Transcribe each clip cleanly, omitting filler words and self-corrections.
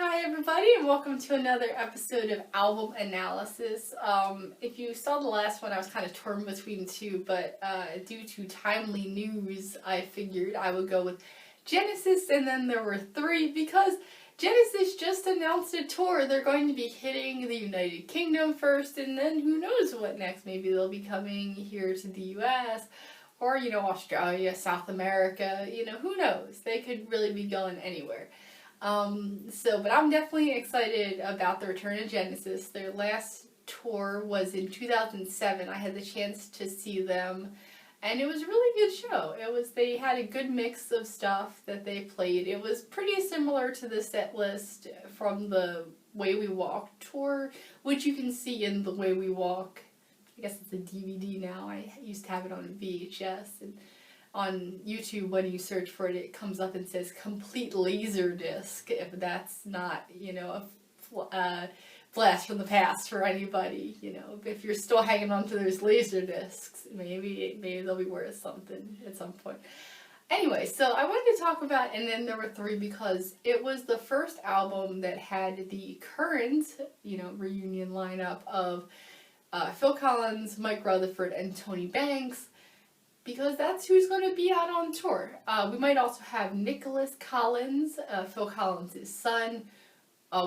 Hi everybody and welcome to another episode of Album Analysis. If you saw the last one, I was kind of torn between two, but due to timely news, I figured I would go with Genesis, and then there were three because Genesis just announced a tour. They're going to be hitting the United Kingdom first, and then who knows what next. Maybe they'll be coming here to the US, or, Australia, South America, who knows? They could really be going anywhere. But I'm definitely excited about the return of Genesis. Their last tour was in 2007. I had the chance to see them, and it was a really good show. They had a good mix of stuff that they played. It was pretty similar to the set list from the Way We Walk tour, which you can see in the Way We Walk. I guess it's a DVD now. I used to have it on VHS, and on YouTube, when you search for it, it comes up and says complete laser disc, if that's not, a blast from the past for anybody. If you're still hanging on to those laser discs, maybe they'll be worth something at some point. Anyway, so I wanted to talk about, and then there were three because it was the first album that had the current, reunion lineup of Phil Collins, Mike Rutherford, and Tony Banks, because that's who's going to be out on tour. We might also have Nicholas Collins, Phil Collins' son,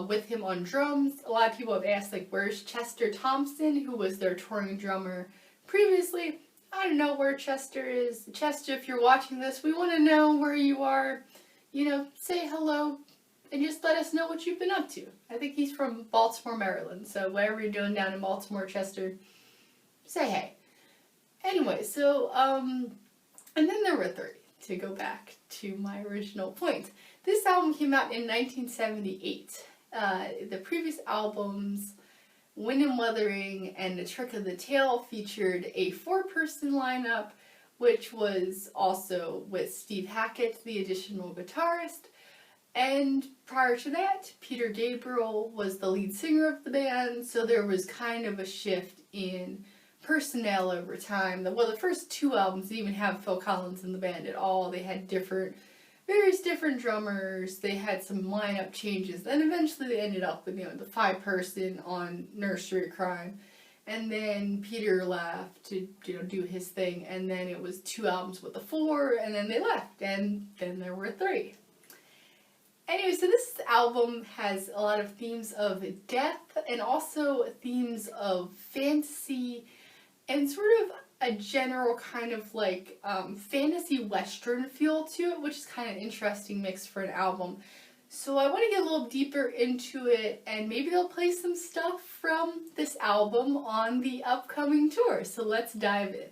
with him on drums. A lot of people have asked, where's Chester Thompson, who was their touring drummer previously? I don't know where Chester is. Chester, if you're watching this, we want to know where you are. Say hello and just let us know what you've been up to. I think he's from Baltimore, Maryland, so whatever you're doing down in Baltimore, Chester, say hey. Anyway, and then there were three, to go back to my original point. This album came out in 1978. The previous albums, Wind and Wuthering and The Trick of the Tail, featured a four-person lineup, which was also with Steve Hackett, the additional guitarist. And prior to that, Peter Gabriel was the lead singer of the band, so there was kind of a shift in personnel over time. The first two albums didn't even have Phil Collins in the band at all. They had various different drummers. They had some lineup changes. And eventually they ended up with, the five-person on Nursery Crime. And then Peter left to, do his thing. And then it was two albums with the four, and then they left. And then there were three. Anyway, so this album has a lot of themes of death and also themes of fantasy and sort of a general kind of fantasy western feel to it, which is kind of an interesting mix for an album. So I want to get a little deeper into it, and maybe they'll play some stuff from this album on the upcoming tour. So let's dive in.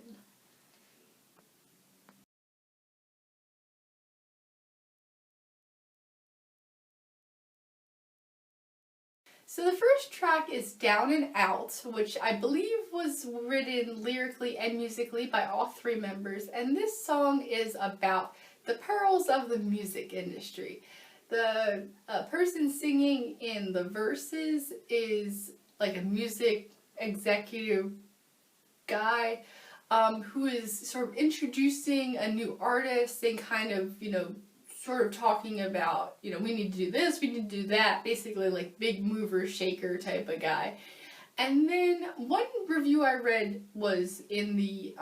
So the first track is Down and Out, which I believe was written lyrically and musically by all three members, and this song is about the perils of the music industry. The person singing in the verses is a music executive guy who is sort of introducing a new artist and kind of, sort of talking about, we need to do this, we need to do that, basically big mover shaker type of guy. And then one review I read was in the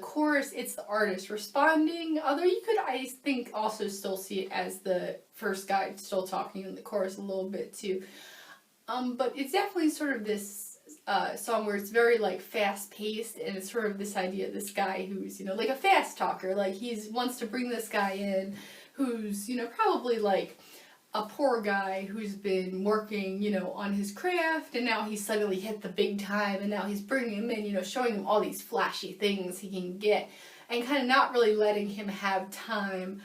chorus, it's the artist responding, although you could, I think, also still see it as the first guy still talking in the chorus a little bit too. But it's definitely sort of this song where it's very fast-paced, and it's sort of this idea of this guy who's a fast talker, he wants to bring this guy in who's probably a poor guy who's been working on his craft, and now he's suddenly hit the big time, and now he's bringing him in, showing him all these flashy things he can get, and kind of not really letting him have time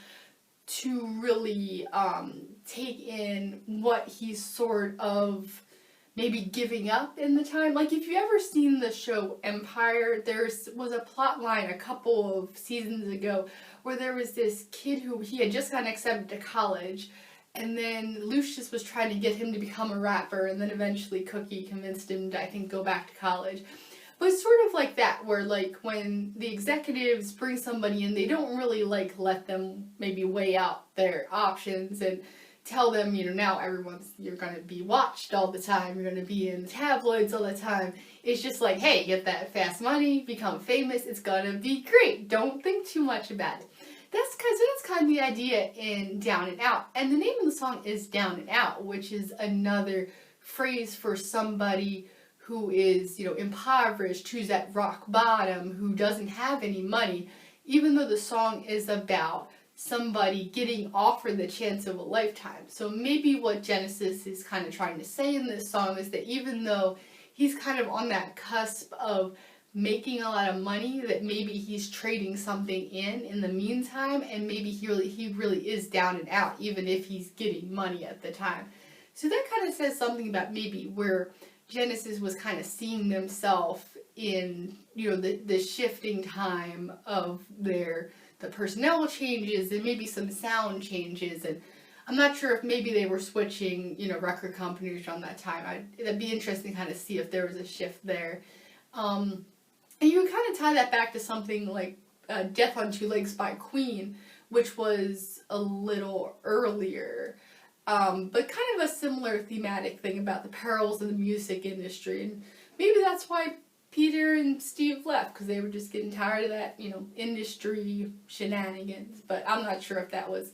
to really take in what he's sort of maybe giving up in the time. If you've ever seen the show Empire, there was a plot line a couple of seasons ago where there was this kid who he had just gotten accepted to college, and then Lucius was trying to get him to become a rapper, and then eventually Cookie convinced him to, I think, go back to college. But it's sort of like that, where when the executives bring somebody in, they don't really let them maybe weigh out their options, and tell them, you know, now you're gonna be watched all the time, you're gonna be in the tabloids all the time. It's just like, hey, get that fast money, become famous, it's gonna be great. Don't think too much about it. That's kind of the idea in Down and Out. And the name of the song is Down and Out, which is another phrase for somebody who is, you know, impoverished, who's at rock bottom, who doesn't have any money, even though the song is about somebody getting offered the chance of a lifetime. So maybe what Genesis is kind of trying to say in this song is that even though he's kind of on that cusp of making a lot of money, that maybe he's trading something in the meantime, and maybe he really is down and out, even if he's getting money at the time. So that kind of says something about maybe where Genesis was kind of seeing themselves in, you know, the shifting time of the personnel changes and maybe some sound changes. And I'm not sure if maybe they were switching, you know, record companies around that time. It'd be interesting to kind of see if there was a shift there. And you can kind of tie that back to something like Death on Two Legs by Queen, which was a little earlier, but kind of a similar thematic thing about the perils of the music industry. And maybe that's why Peter and Steve left, because they were just getting tired of that, you know, industry shenanigans. But I'm not sure if that was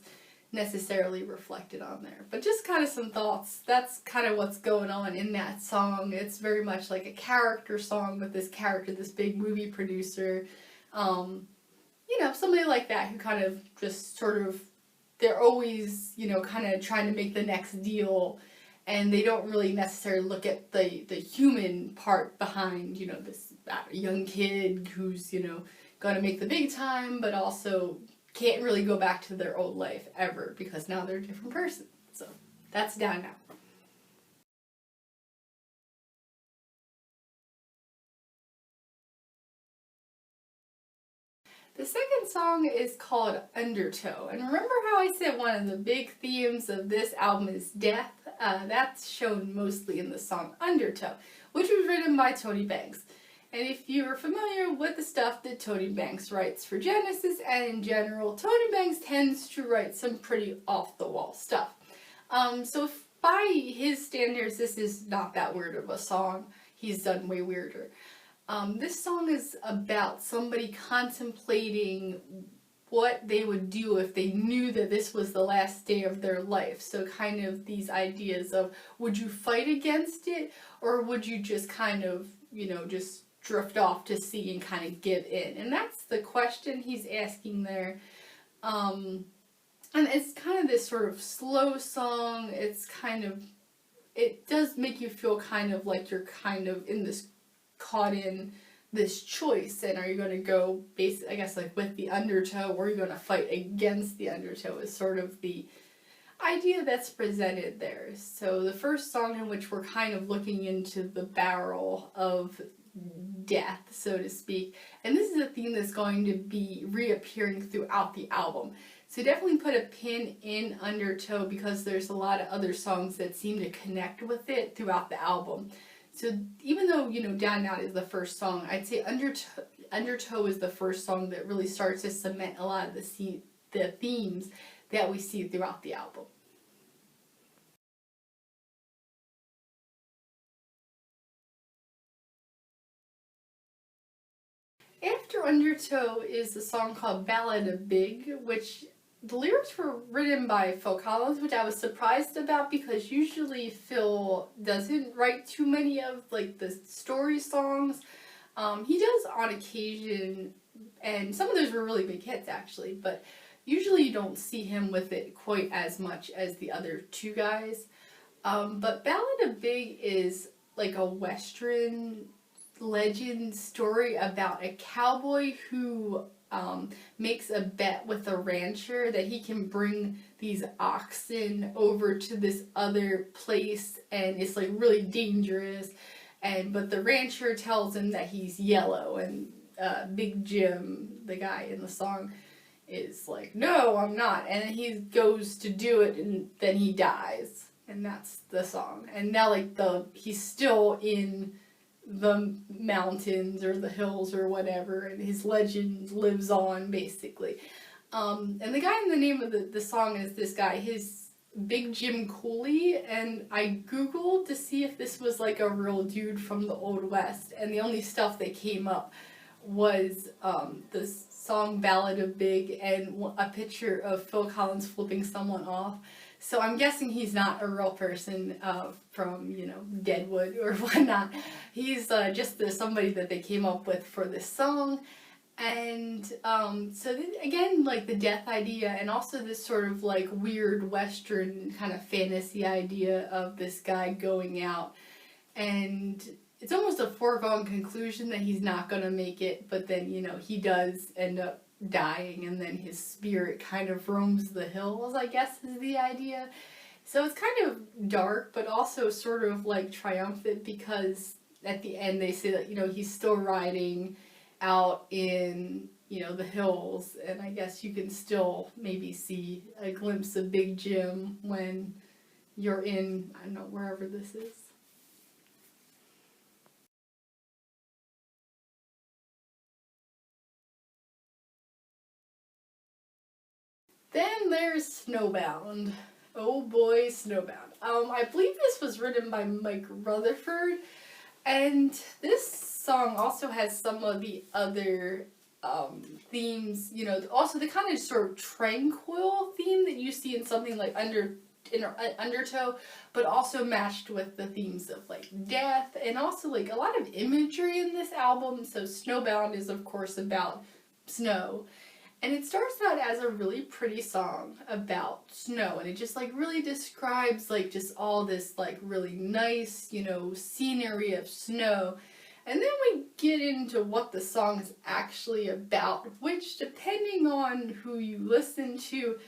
necessarily reflected on there. But just kind of some thoughts. That's kind of what's going on in that song. It's very much like a character song with this character, this big movie producer. You know, somebody like that who kind of just sort of, they're always, you know, kind of trying to make the next deal, and they don't really necessarily look at the human part behind, you know, this young kid who's, you know, going to make the big time, but also can't really go back to their old life ever because now they're a different person. So that's Down Now. The second song is called Undertow. And remember how I said one of the big themes of this album is death? That's shown mostly in the song Undertow, which was written by Tony Banks. And if you're familiar with the stuff that Tony Banks writes for Genesis and in general, Tony Banks tends to write some pretty off-the-wall stuff. So by his standards, this is not that weird of a song. He's done way weirder. This song is about somebody contemplating what they would do if they knew that this was the last day of their life. So kind of these ideas of, would you fight against it, or would you just kind of, you know, just drift off to sea and kind of give in? And that's the question he's asking there. And it's kind of this sort of slow song. It's kind of, it does make you feel kind of like you're kind of in this, caught in this choice, and are you going to go I guess like with the undertow, or are you going to fight against the undertow, is sort of the idea that's presented there. So the first song in which we're kind of looking into the barrel of death, so to speak, and this is a theme that's going to be reappearing throughout the album. So definitely put a pin in Undertow, because there's a lot of other songs that seem to connect with it throughout the album. So even though, you know, Down and Out is the first song, I'd say Undertow is the first song that really starts to cement a lot of the themes that we see throughout the album. After Undertow is a song called Ballad of Big, which the lyrics were written by Phil Collins, which I was surprised about, because usually Phil doesn't write too many of like the story songs. He does on occasion, and some of those were really big hits actually, but usually you don't see him with it quite as much as the other two guys. But Ballad of Big is like a Western legend story about a cowboy who makes a bet with a rancher that he can bring these oxen over to this other place, and it's like really dangerous, but the rancher tells him that he's yellow, and Big Jim, the guy in the song, is like, no, I'm not, and he goes to do it, and then he dies, and that's the song. And now like he's still in the mountains or the hills or whatever, and his legend lives on basically. And the guy in the name of the song is this guy. Big Jim Cooley, and I googled to see if this was like a real dude from the Old West, and the only stuff that came up was the song Ballad of Big and a picture of Phil Collins flipping someone off. So I'm guessing he's not a real person from, you know, Deadwood or whatnot. He's just somebody that they came up with for this song. And so then, again, like the death idea, and also this sort of like weird Western kind of fantasy idea of this guy going out, and it's almost a foregone conclusion that he's not going to make it, but then, you know, he does end up dying, and then his spirit kind of roams the hills, I guess is the idea. So it's kind of dark, but also sort of like triumphant, because at the end they say that, you know, he's still riding out in, you know, the hills, and I guess you can still maybe see a glimpse of Big Jim when you're in, I don't know, wherever this is. Then there's Snowbound. Oh boy, Snowbound. I believe this was written by Mike Rutherford, and this song also has some of the other themes, you know, also the kind of sort of tranquil theme that you see in something like Undertow, but also matched with the themes of like death, and also like a lot of imagery in this album. So Snowbound is of course about snow, and it starts out as a really pretty song about snow, and it just like really describes like just all this like really nice, you know, scenery of snow. And then we get into what the song is actually about, which, depending on who you listen to,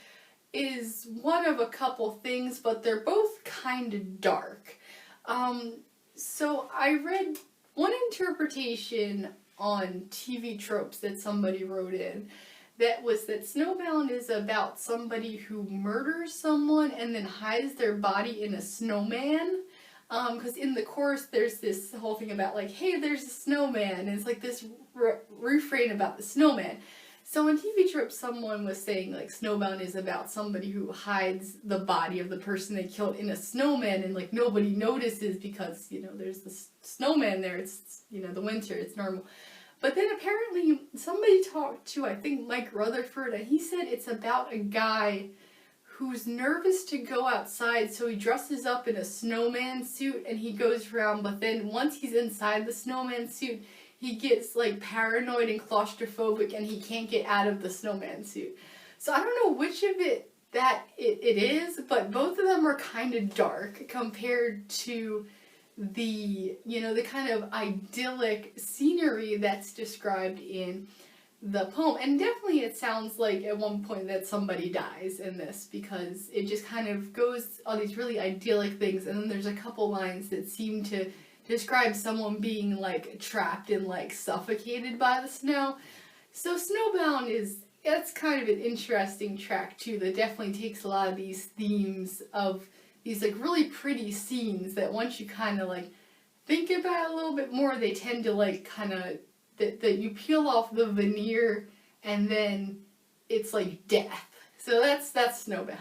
is one of a couple things, but they're both kind of dark. So I read one interpretation on TV Tropes that somebody wrote in, that was that Snowbound is about somebody who murders someone and then hides their body in a snowman. Because in the chorus there's this whole thing about like, hey, there's a snowman, and it's like this refrain about the snowman. So on TV Tropes someone was saying like Snowbound is about somebody who hides the body of the person they killed in a snowman, and like nobody notices because, you know, there's this snowman there, it's, you know, the winter, it's normal. But then apparently somebody talked to, I think, Mike Rutherford, and he said it's about a guy who's nervous to go outside, so he dresses up in a snowman suit and he goes around, but then once he's inside the snowman suit, he gets like paranoid and claustrophobic and he can't get out of the snowman suit. So I don't know which of it is, but both of them are kind of dark compared to the, you know, the kind of idyllic scenery that's described in the poem. And definitely it sounds like at one point that somebody dies in this, because it just kind of goes all these really idyllic things, and then there's a couple lines that seem to describe someone being like trapped and like suffocated by the snow. So Snowbound that's kind of an interesting track too, that definitely takes a lot of these themes of these like really pretty scenes that once you kind of like think about it a little bit more, they tend to like kind of that you peel off the veneer and then it's like death. So that's Snowbound.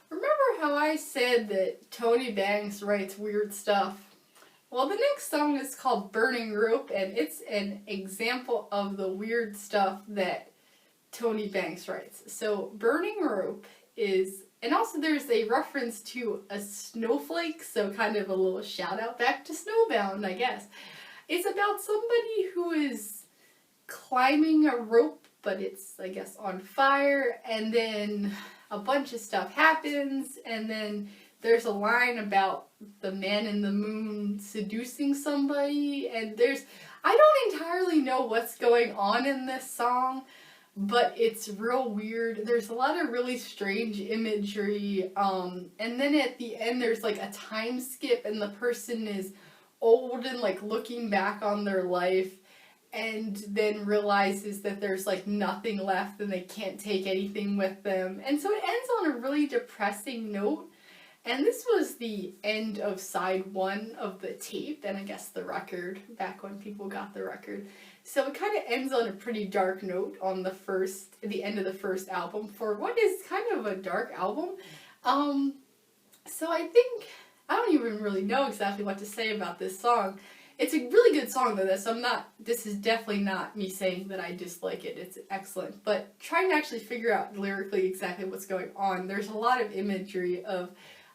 Remember how I said that Tony Banks writes weird stuff? Well, the next song is called Burning Rope, and it's an example of the weird stuff that Tony Banks writes. So Burning Rope is, and also there's a reference to a snowflake, so kind of a little shout out back to Snowbound, I guess. It's about somebody who is climbing a rope, but it's, I guess, on fire, and then a bunch of stuff happens, and then there's a line about the man in the moon seducing somebody, and I don't entirely know what's going on in this song, but it's real weird. There's a lot of really strange imagery, and then at the end there's like a time skip, and the person is old and like looking back on their life, and then realizes that there's like nothing left and they can't take anything with them, and so it ends on a really depressing note. And this was the end of side 1 of the tape, and I guess the record, back when people got the record. So it kind of ends on a pretty dark note on the end of the first album for what is kind of a dark album. So I think, I don't even really know exactly what to say about this song. It's a really good song though, this is definitely not me saying that I dislike it, it's excellent. But trying to actually figure out lyrically exactly what's going on, there's a lot of imagery of,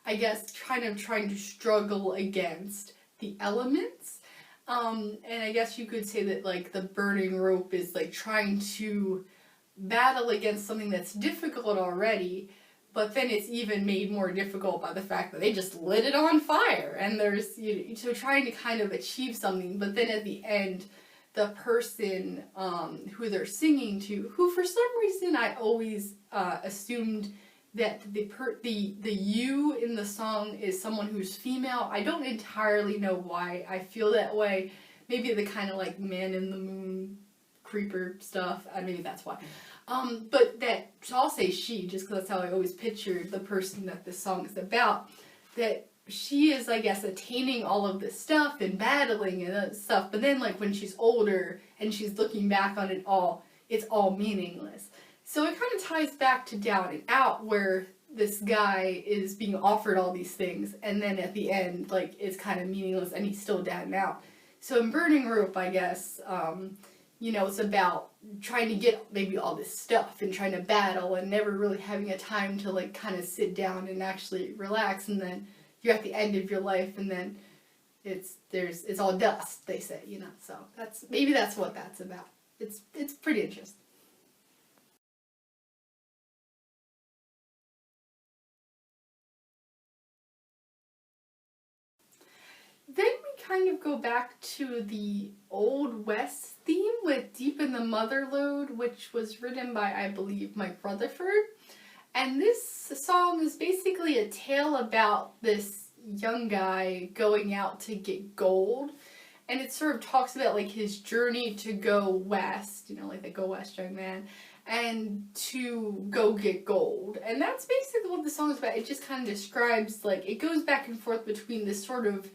I guess, trying to struggle against the elements. And I guess you could say that like the burning rope is like trying to battle against something that's difficult already, but then it's even made more difficult by the fact that they just lit it on fire, and there's, so trying to kind of achieve something, but then at the end, the person who they're singing to, who for some reason I always assumed that the you in the song is someone who's female. I don't entirely know why I feel that way. Maybe the kind of like man in the moon creeper stuff. Maybe that's why. But that, so I'll say she, just because that's how I always pictured the person that this song is about. That she is, I guess, attaining all of this stuff and battling and stuff. But then, like, when she's older and she's looking back on it all, it's all meaningless. So it kind of ties back to Down and Out, where this guy is being offered all these things, and then at the end, like, it's kind of meaningless, and he's still down and out. So in Burning Rope, I guess, it's about trying to get maybe all this stuff and trying to battle and never really having a time to, like, kind of sit down and actually relax, and then you're at the end of your life, and then it's all dust, they say, so that's what that's about. It's pretty interesting. Then we kind of go back to the Old West theme with Deep in the Motherlode, which was written by, I believe, Mike Rutherford. And this song is basically a tale about this young guy going out to get gold. And it sort of talks about, like, his journey to go west, like the Go West young man, and to go get gold. And that's basically what the song is about. It just kind of describes, like, it goes back and forth between this sort of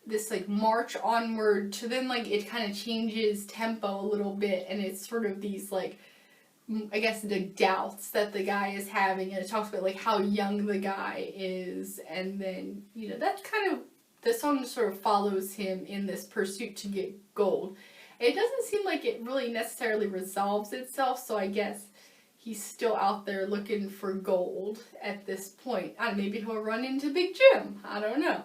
this like march onward to then like it kind of changes tempo a little bit, and it's sort of these like, I guess, the doubts that the guy is having, and it talks about like how young the guy is, and then that's kind of, the song sort of follows him in this pursuit to get gold. And it doesn't seem like it really necessarily resolves itself, so I guess he's still out there looking for gold at this point. Maybe he'll run into Big Jim, I don't know.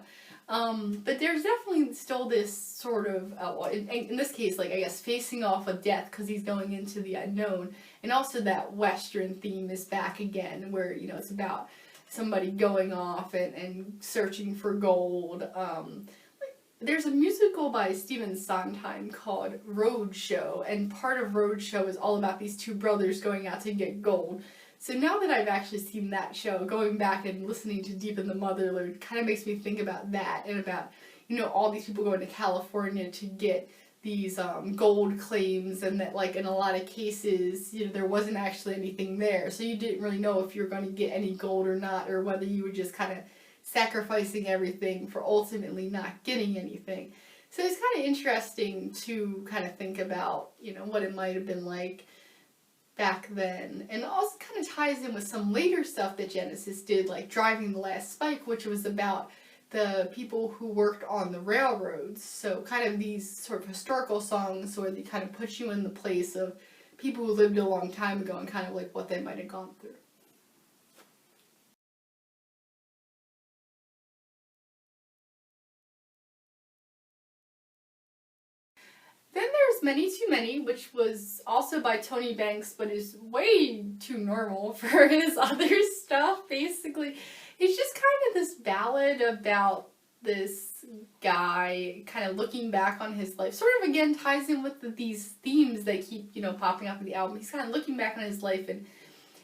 But there's definitely still this sort of, in this case, like, I guess, facing off with death because he's going into the unknown. And also that Western theme is back again, where, it's about somebody going off and searching for gold. There's a musical by Stephen Sondheim called Roadshow, and part of Roadshow is all about these two brothers going out to get gold. So now that I've actually seen that show, going back and listening to Deep in the Motherlode kind of makes me think about that, and about, all these people going to California to get these gold claims, and that, like, in a lot of cases, there wasn't actually anything there. So you didn't really know if you were going to get any gold or not, or whether you were just kind of sacrificing everything for ultimately not getting anything. So it's kind of interesting to kind of think about, what it might have been like back then. And it also kind of ties in with some later stuff that Genesis did, like Driving the Last Spike, which was about the people who worked on the railroads. So kind of these sort of historical songs where they kind of put you in the place of people who lived a long time ago and kind of like what they might have gone through. Then there's Many Too Many, which was also by Tony Banks, but is way too normal for his other stuff, basically. It's just kind of this ballad about this guy kind of looking back on his life. Sort of, again, ties in with these themes that keep, popping up in the album. He's kind of looking back on his life, and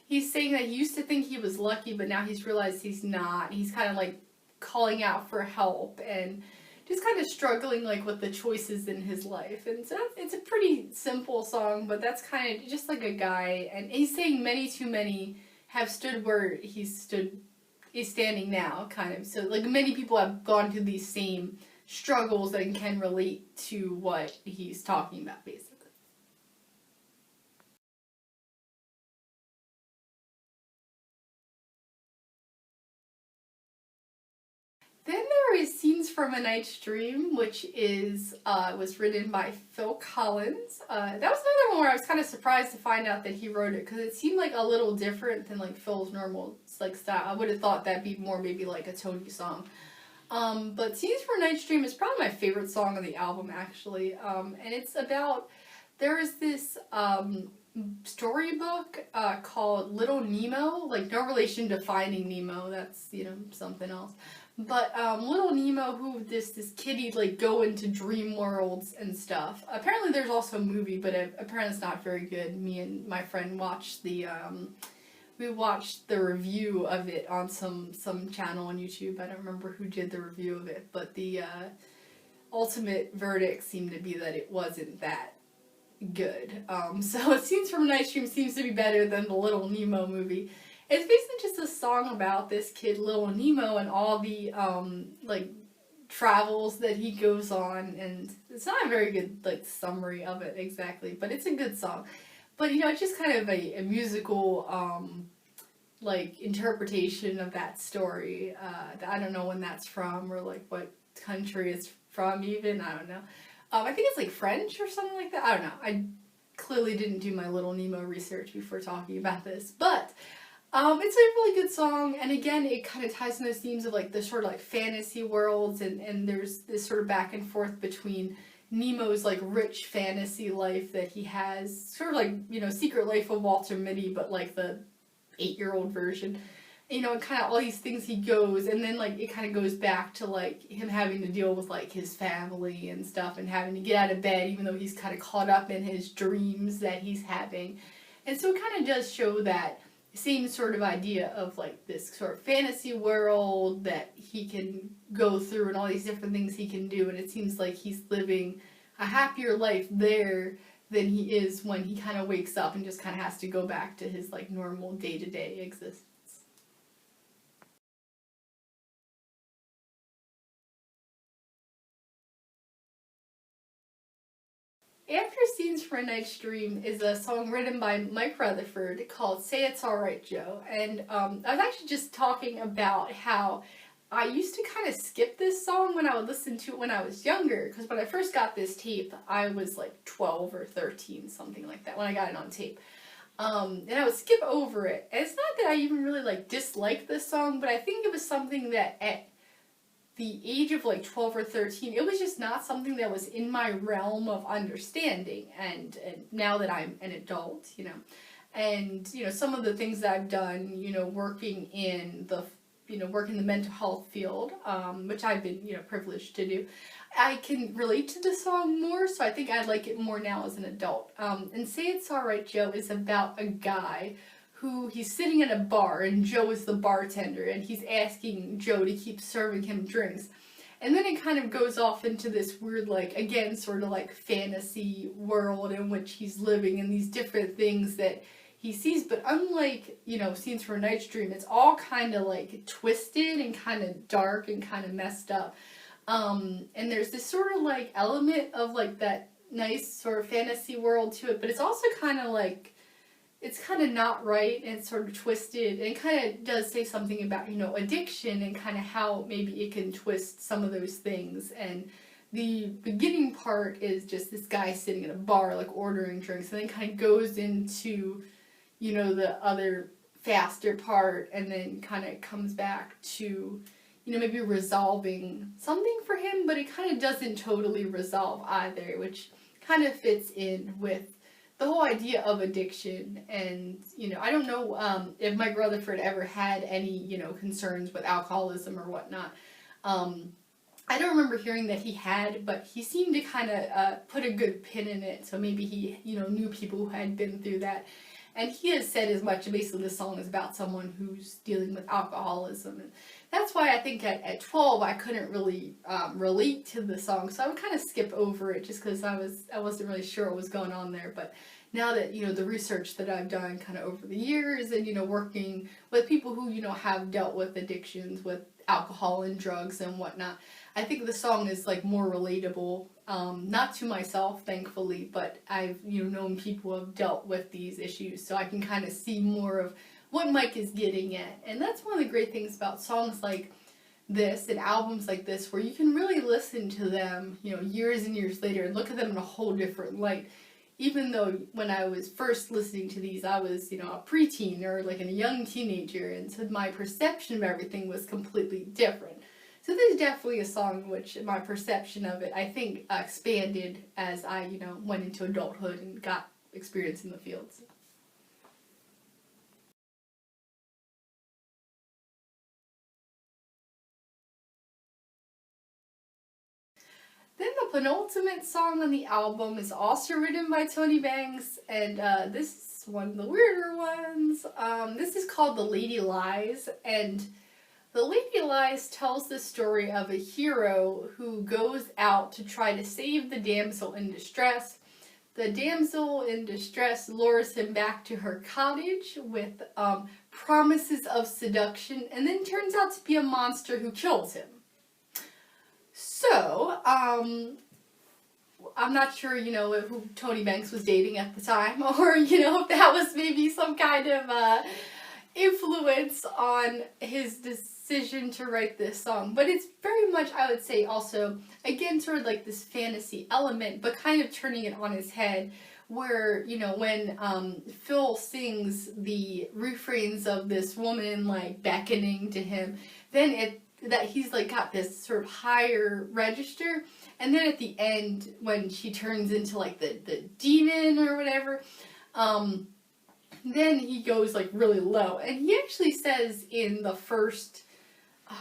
he's saying that he used to think he was lucky, but now he's realized he's not. He's kind of, like, calling out for help, and just kind of struggling, like, with the choices in his life. And so it's a pretty simple song, but that's kind of just like a guy, and he's saying many too many have stood where he stood is standing now, kind of. So, like, many people have gone through these same struggles and can relate to what he's talking about, basically. Then there is Scenes from a Night's Dream, which is was written by Phil Collins. That was another one where I was kind of surprised to find out that he wrote it, because it seemed like a little different than like Phil's normal like style. I would have thought that'd be more maybe like a Tony song. But Scenes from a Night's Dream is probably my favorite song on the album, actually. And it's about, there is this storybook called Little Nemo, like no relation to Finding Nemo, that's, you know, something else. But Little Nemo, who this kitty like go into dream worlds and stuff. Apparently there's also a movie, but apparently it's not very good. Me and my friend watched the we watched the review of it on some channel on YouTube. I don't remember who did the review of it, but the ultimate verdict seemed to be that it wasn't that good. So Scenes from a Night's Dream seems to be better than the Little Nemo movie. It's basically just a song about this kid, Little Nemo, and all the, like, travels that he goes on, and it's not a very good, like, summary of it exactly, but it's a good song. But, you know, it's just kind of a musical, like, interpretation of that story. I don't know when that's from, or, like, what country it's from, even. I don't know. I think it's, like, French or something like that. I don't know. I clearly didn't do my Little Nemo research before talking about this, but it's a really good song, and again, it kind of ties in those themes of like the sort of like fantasy worlds, and there's this sort of back and forth between Nemo's like rich fantasy life that he has, sort of like, you know, Secret Life of Walter Mitty, but like the 8-year-old version, you know, and kind of all these things he goes, and then like it kind of goes back to like him having to deal with like his family and stuff, and having to get out of bed even though he's kind of caught up in his dreams that he's having, and so it kind of does show that same sort of idea of like this sort of fantasy world that he can go through and all these different things he can do, and it seems like he's living a happier life there than he is when he kind of wakes up and just kind of has to go back to his like normal day-to-day existence. After Scenes from a Night's Dream is a song written by Mike Rutherford called Say It's Alright Joe, and I was actually just talking about how I used to kind of skip this song when I would listen to it when I was younger, because when I first got this tape, I was like 12 or 13, something like that, when I got it on tape. And I would skip over it, and it's not that I even really like disliked this song, but I think it was something that at the age of like 12 or 13, it was just not something that was in my realm of understanding, and now that I'm an adult, you know, and, you know, some of the things that I've done, you know, working in the mental health field, which I've been, you know, privileged to do, I can relate to the song more, so I think I like it more now as an adult. And Say It's Alright Joe is about a guy who he's sitting in a bar, and Joe is the bartender, and he's asking Joe to keep serving him drinks. And then it kind of goes off into this weird, like, again, sort of like fantasy world in which he's living, and these different things that he sees. But unlike, you know, Scenes from a Night's Dream, it's all kind of like twisted and kind of dark and kind of messed up. And there's this sort of like element of like that nice sort of fantasy world to it, but it's also kind of like, it's kind of not right, and it's sort of twisted, and it kind of does say something about, you know, addiction and kind of how maybe it can twist some of those things. And the beginning part is just this guy sitting in a bar, like, ordering drinks, and then kind of goes into, you know, the other faster part, and then kind of comes back to, you know, maybe resolving something for him, but it kind of doesn't totally resolve either, which kind of fits in with the whole idea of addiction. And, you know, I don't know if Mike Rutherford ever had any, you know, concerns with alcoholism or whatnot. I don't remember hearing that he had, but he seemed to kind of put a good pin in it, so maybe he, you know, knew people who had been through that. And he has said as much. Basically, the song is about someone who's dealing with alcoholism, and that's why I think at 12 I couldn't really relate to the song, so I would kind of skip over it just because I wasn't really sure what was going on there. But now that, you know, the research that I've done kind of over the years and, you know, working with people who, you know, have dealt with addictions, with alcohol and drugs and whatnot, I think the song is like more relatable, not to myself, thankfully, but I've, you know, known people who have dealt with these issues, so I can kind of see more of what Mike is getting at. And that's one of the great things about songs like this and albums like this, where you can really listen to them, you know, years and years later and look at them in a whole different light. Even though when I was first listening to these, I was, you know, a preteen or like a young teenager, and so my perception of everything was completely different. So this is definitely a song which my perception of it, I think, expanded as I, you know, went into adulthood and got experience in the fields. Then the penultimate song on the album is also written by Tony Banks, and this is one of the weirder ones. This is called The Lady Lies, and The Lady Lies tells the story of a hero who goes out to try to save the damsel in distress. The damsel in distress lures him back to her cottage with promises of seduction, and then turns out to be a monster who kills him. So, I'm not sure, you know, who Tony Banks was dating at the time, or, you know, if that was maybe some kind of influence on his decision to write this song. But it's very much, I would say, also, again, sort of like this fantasy element, but kind of turning it on his head, where, you know, when Phil sings the refrains of this woman, like, beckoning to him, then that he's like got this sort of higher register, and then at the end when she turns into like the demon or whatever, then he goes like really low, and he actually says in the first,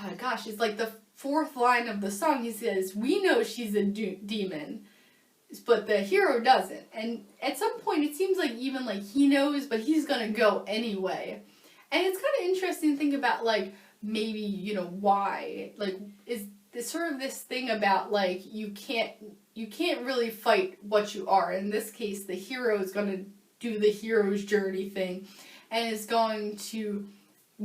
it's like the fourth line of the song, he says, "We know she's a demon, but the hero doesn't." And at some point it seems like even like he knows, but he's gonna go anyway. And it's kind of interesting to think about, like, maybe, you know, why, like, is this sort of this thing about, like, you can't really fight what you are. In this case, the hero is going to do the hero's journey thing, and is going to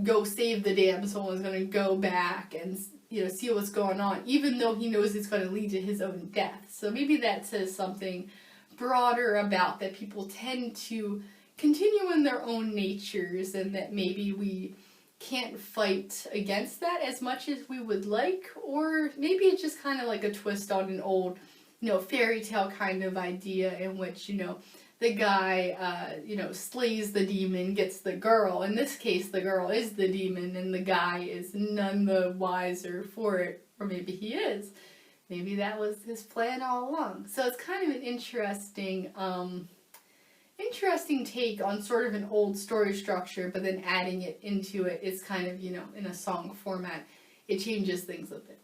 go save the damsel, and is going to go back and, you know, see what's going on, even though he knows it's going to lead to his own death. So maybe that says something broader about that people tend to continue in their own natures, and that maybe we can't fight against that as much as we would like, or maybe it's just kind of like a twist on an old, you know, fairy tale kind of idea in which, you know, the guy, you know, slays the demon, gets the girl. In this case, the girl is the demon, and the guy is none the wiser for it, or maybe he is. Maybe that was his plan all along. So it's kind of an interesting take on sort of an old story structure, but then adding it into it is kind of, you know, in a song format, it changes things a bit.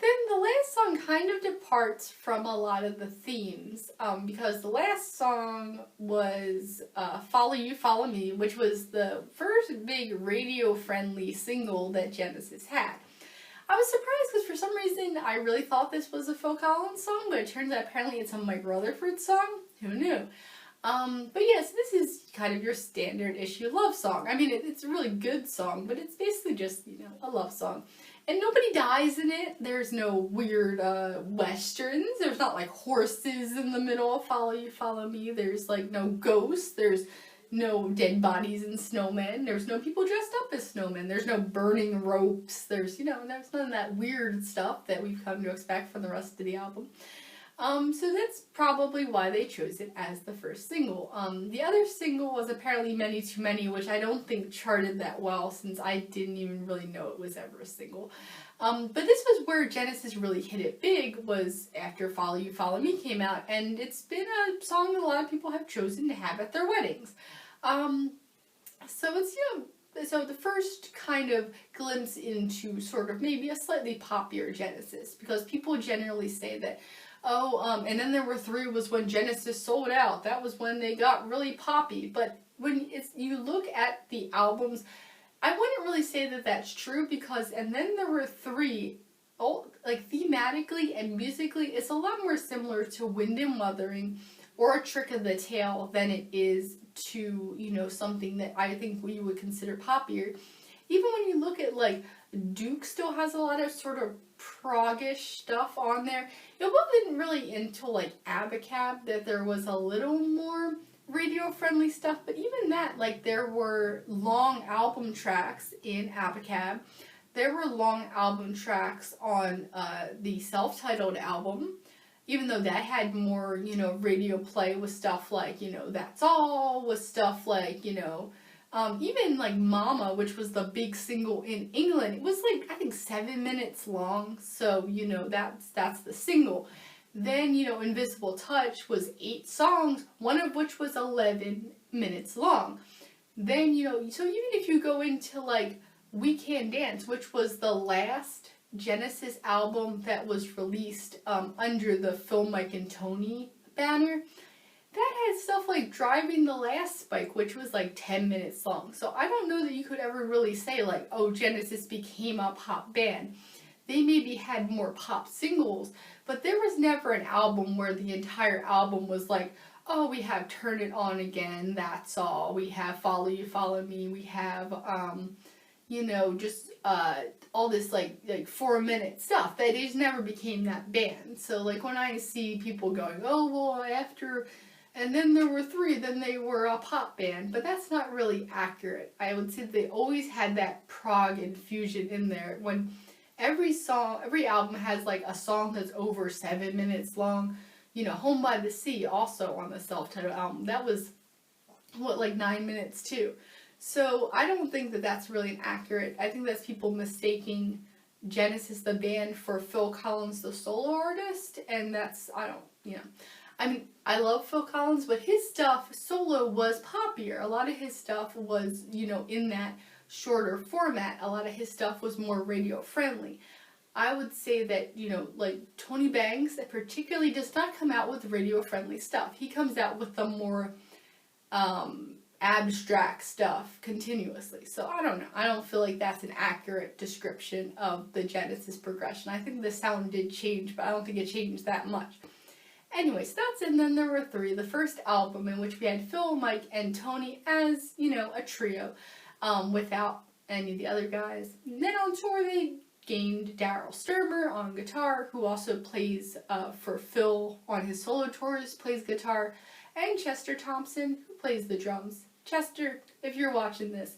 Then the last song kind of departs from a lot of the themes, because the last song was Follow You, Follow Me, which was the first big radio-friendly single that Genesis had. I was surprised because for some reason I really thought this was a Phil Collins song, but it turns out apparently it's a Mike Rutherford song. Who knew? But yes, this is kind of your standard issue love song. I mean, it's a really good song, but it's basically just, you know, a love song. And nobody dies in it. There's no weird westerns. There's not like horses in the middle of Follow You, Follow Me. There's like no ghosts. There's no dead bodies and snowmen. There's no people dressed up as snowmen. There's no burning ropes. There's, you know, there's none of that weird stuff that we've come to expect from the rest of the album. So that's probably why they chose it as the first single. The other single was apparently Many Too Many, which I don't think charted that well since I didn't even really know it was ever a single. But this was where Genesis really hit it big, was after Follow You, Follow Me came out, and it's been a song that a lot of people have chosen to have at their weddings. So it's, you know, so the first kind of glimpse into sort of maybe a slightly poppier Genesis, because people generally say that, and then there were three was when Genesis sold out. That was when they got really poppy. But when you look at the albums, I wouldn't really say that that's true because, and then there were three, like thematically and musically, it's a lot more similar to Wind and Wuthering or A Trick of the Tail than it is to, you know, something that I think we would consider poppier. Even when you look at, like, Duke still has a lot of sort of prog-ish stuff on there. It wasn't really until, like, Abacab that there was a little more radio-friendly stuff, but even that, like, there were long album tracks in Abacab. There were long album tracks on the self-titled album, even though that had more, you know, radio play with stuff like, you know, That's All, with stuff like, you know, even like Mama, which was the big single in England, it was like, I think 7 minutes long, so, you know, that's the single. Then, you know, Invisible Touch was 8 songs, one of which was 11 minutes long. Then, you know, so even if you go into, like, We Can Dance, which was the last Genesis album that was released under the Phil, Mike, and Tony banner, that had stuff like Driving the Last Spike, which was like 10 minutes long. So I don't know that you could ever really say, like, oh, Genesis became a pop band. They maybe had more pop singles, but there was never an album where the entire album was like, oh, we have Turn It On Again, That's All, we have Follow You, Follow Me, we have, you know, just all this like 4-minute stuff. That just never became that band. So like when I see people going, oh, well, after, and then there were 3, then they were a pop band, but that's not really accurate. I would say they always had that prog infusion in there. When every album has like a song that's over 7 minutes long. You know, Home by the Sea, also on the self-titled album, that was, what, like 9 minutes too. So I don't think that that's really accurate. I think that's people mistaking Genesis the band for Phil Collins the solo artist, and that's, I don't, you know. I mean, I love Phil Collins, but his stuff solo was poppier. A lot of his stuff was, you know, in that shorter format. A lot of his stuff was more radio friendly. I would say that, you know, like Tony Banks particularly does not come out with radio friendly stuff. He comes out with the more abstract stuff continuously. So I don't know. I don't feel like that's an accurate description of the Genesis progression. I think the sound did change, but I don't think it changed that much. Anyways, that's, and then there were 3. The first album in which we had Phil, Mike, and Tony as, you know, a trio, without any of the other guys. And then on tour they gained Daryl Sturmer on guitar, who also plays for Phil on his solo tours, plays guitar, and Chester Thompson, who plays the drums. Chester, if you're watching this,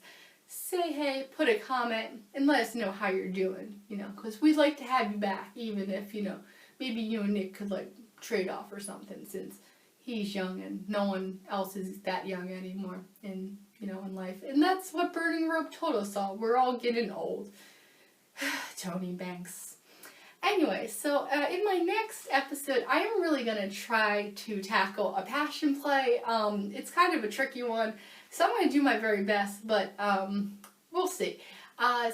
say hey, put a comment, and let us know how you're doing, you know, because we'd like to have you back, even if, you know, maybe you and Nick could, like, trade off or something, since he's young and no one else is that young anymore in, you know, in life. And that's what Burning Rope told us all. We're all getting old. Tony Banks. Anyway, so in my next episode, I am really going to try to tackle a passion play. It's kind of a tricky one, so I'm going to do my very best, but we'll see.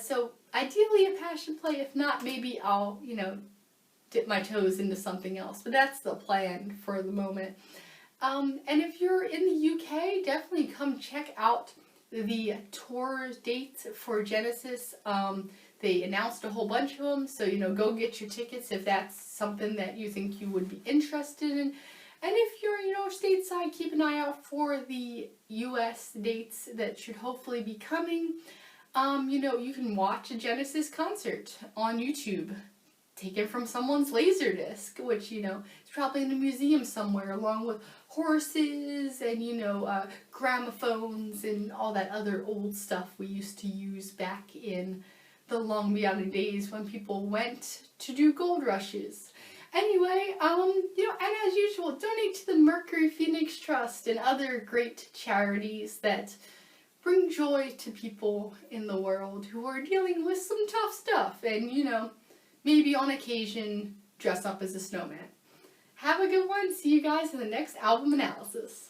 So ideally a passion play. If not, maybe I'll, you know, dip my toes into something else, but that's the plan for the moment. And if you're in the UK, definitely come check out the tour dates for Genesis. They announced a whole bunch of them, so, you know, go get your tickets if that's something that you think you would be interested in. And if you're, you know, stateside, keep an eye out for the US dates that should hopefully be coming. You know, you can watch a Genesis concert on YouTube, taken from someone's Laserdisc, which, you know, is probably in a museum somewhere, along with horses and, you know, gramophones and all that other old stuff we used to use back in the long beyond days when people went to do gold rushes. Anyway, you know, and as usual, donate to the Mercury Phoenix Trust and other great charities that bring joy to people in the world who are dealing with some tough stuff and, you know, maybe on occasion dress up as a snowman. Have a good one. See you guys in the next album analysis.